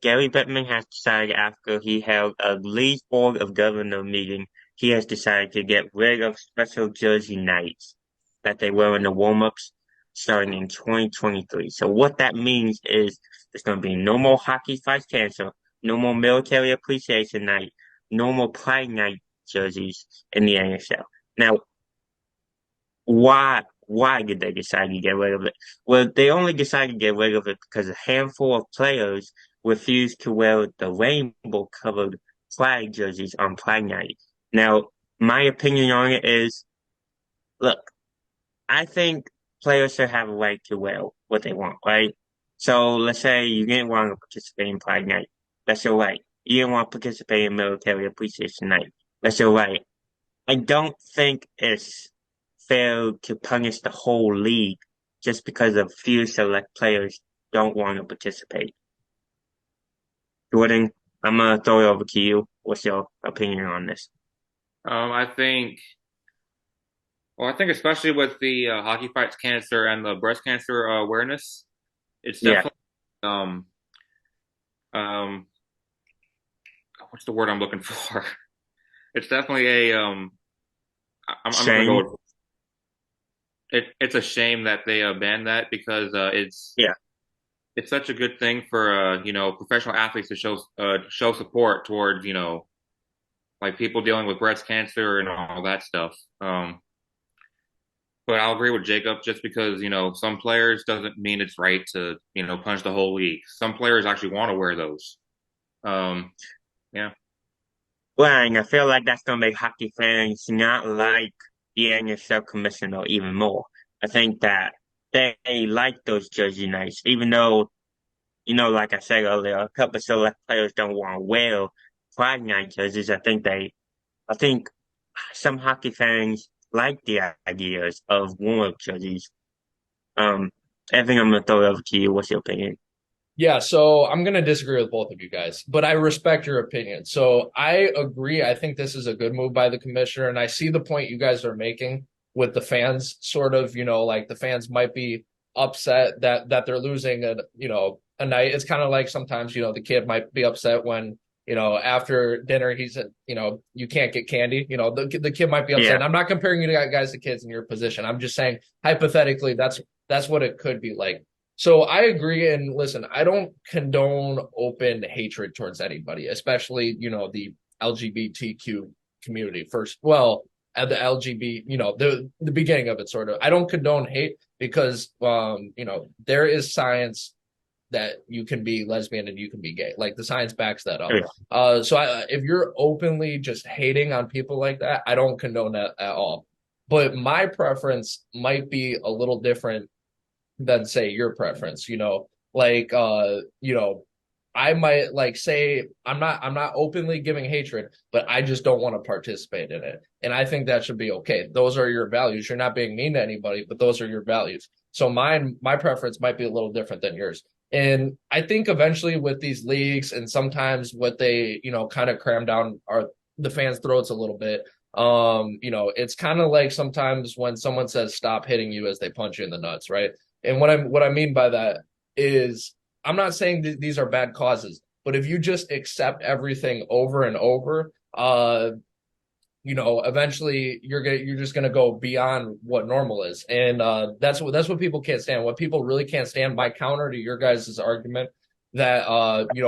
Gary Bettman has decided after he held a league board of governor meeting, he has decided to get rid of special jersey nights that they wear in the warm-ups starting in 2023. So what that means is there's going to be no more hockey fights canceled, no more military appreciation night, no more pride night jerseys in the NHL. Now, why did they decide to get rid of it? Well, they only decided to get rid of it because a handful of players refused to wear the rainbow covered flag jerseys on Pride Night. Now, my opinion on it is, look, I think players should have a right to wear what they want, right? So let's say you didn't want to participate in Pride Night. That's your right. You didn't want to participate in Military Appreciation Night. That's your right. I don't think it's fair to punish the whole league just because a few select players don't want to participate. Jordan, I'm gonna throw it over to you. What's your opinion on this? I think, I think especially with the hockey fights cancer and the breast cancer awareness, it's Yeah, definitely um um what's the word I'm looking for? It's definitely a I'm gonna go shame. with it's a shame that they banned that because Yeah, it's such a good thing for professional athletes to show support towards like people dealing with breast cancer and all that stuff. But I'll agree with Jacob just because, some players doesn't mean it's right to, punch the whole league. Some players actually want to wear those. Um, yeah. well, and I feel like that's gonna make hockey fans not like the NHL commissioner even more. I think that they like those jersey nights, even though like I said earlier, a couple of select players don't want to wear Pride Night jerseys. I think some hockey fans like the ideas of warm-up jerseys. Um, I think I'm gonna throw it over to you. What's your opinion? Yeah, so I'm going to disagree with both of you guys, but I respect your opinion. So I agree. I think this is a good move by the commissioner, and I see the point you guys are making with the fans, sort of, like the fans might be upset that they're losing a night. It's kind of like sometimes, the kid might be upset when, after dinner he's you can't get candy. The kid might be upset. Yeah, And I'm not comparing you guys to kids in your position. I'm just saying hypothetically that's what it could be like. So I agree. And listen, I don't condone open hatred towards anybody, especially, the LGBTQ community first. Well, at the LGBT, the beginning of it sort of. I don't condone hate because there is science that you can be lesbian and you can be gay. Like the science backs that up. yeah. If you're openly just hating on people like that, I don't condone that at all. But my preference might be a little different than say your preference, like I might like say I'm not openly giving hatred, but I just don't want to participate in it. And I think that should be okay. Those are your values. You're not being mean to anybody, but those are your values. So my preference might be a little different than yours. And I think eventually with these leagues and sometimes what they, kind of cram down are the fans' throats a little bit. It's kind of like sometimes when someone says stop hitting you as they punch you in the nuts, right? And what I mean by that is I'm not saying these are bad causes, but if you just accept everything over and over, eventually you're just gonna go beyond what normal is, and that's what people can't stand. What people really can't stand, my counter to your guys' argument that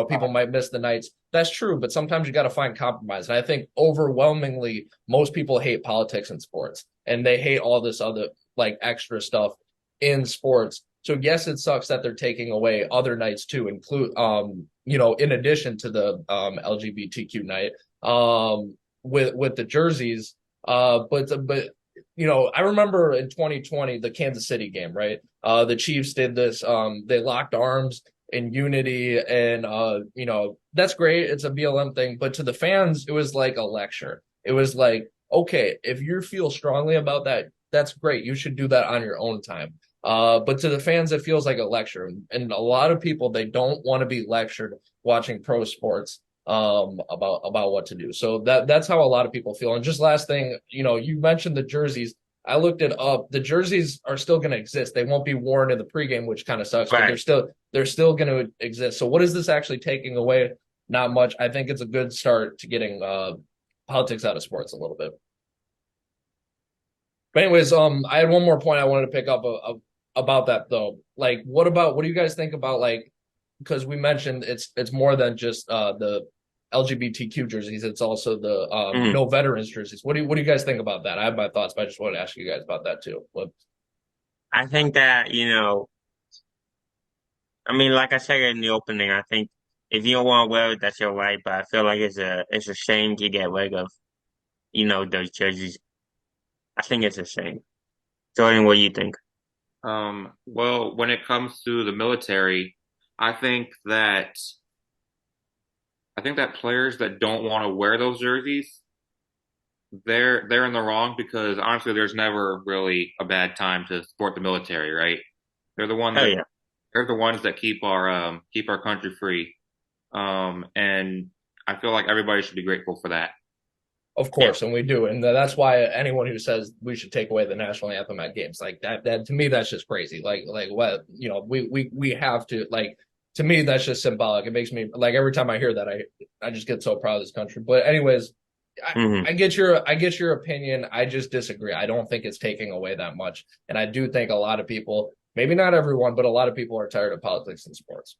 people might miss the nights. That's true, but sometimes you got to find compromise. And I think overwhelmingly most people hate politics and sports, and they hate all this other like extra stuff in sports. So yes, it sucks that they're taking away other nights too, include in addition to the LGBTQ night with the jerseys. But I remember in 2020 the Kansas City game, right? The Chiefs did this. They locked arms in unity, and that's great. It's a BLM thing, but to the fans, it was like a lecture. It was like, okay, if you feel strongly about that, that's great. You should do that on your own time. But to the fans, it feels like a lecture. And a lot of people, they don't want to be lectured watching pro sports about what to do. So that's how a lot of people feel. And just last thing, you mentioned the jerseys. I looked it up. The jerseys are still going to exist. They won't be worn in the pregame, which kind of sucks, but Right. they're still going to exist. So what is this actually taking away? Not much. I think it's a good start to getting politics out of sports a little bit. But anyways, I had one more point I wanted to pick up about that though. Like, what do you guys think about like because we mentioned it's more than just the LGBTQ jerseys. It's also the Mhm. no veterans jerseys. What do you guys think about that? I have my thoughts, but I just wanted to ask you guys about that too. What? I think that, I mean, like I said in the opening, I think if you don't want to wear it, that's your right. But I feel like it's a shame to get rid of, those jerseys. I think it's a shame. Jordan, what do you think? Well, when it comes to the military, I think that I think that players that don't want to wear those jerseys, they're in the wrong because honestly, there's never really a bad time to support the military, right? They're the ones Oh that yeah. they're the ones that keep our country free. And I feel like everybody should be grateful for that. Of Yeah. course, and we do, and that's why anyone who says we should take away the national anthem at games like that to me that's just crazy. Like what we have to like to me that's just symbolic. It makes me like every time I hear that I just get so proud of this country. But anyways, I, Hmm. I get your opinion. I just disagree. I don't think it's taking away that much, and I do think a lot of people, maybe not everyone, but a lot of people are tired of politics in sports.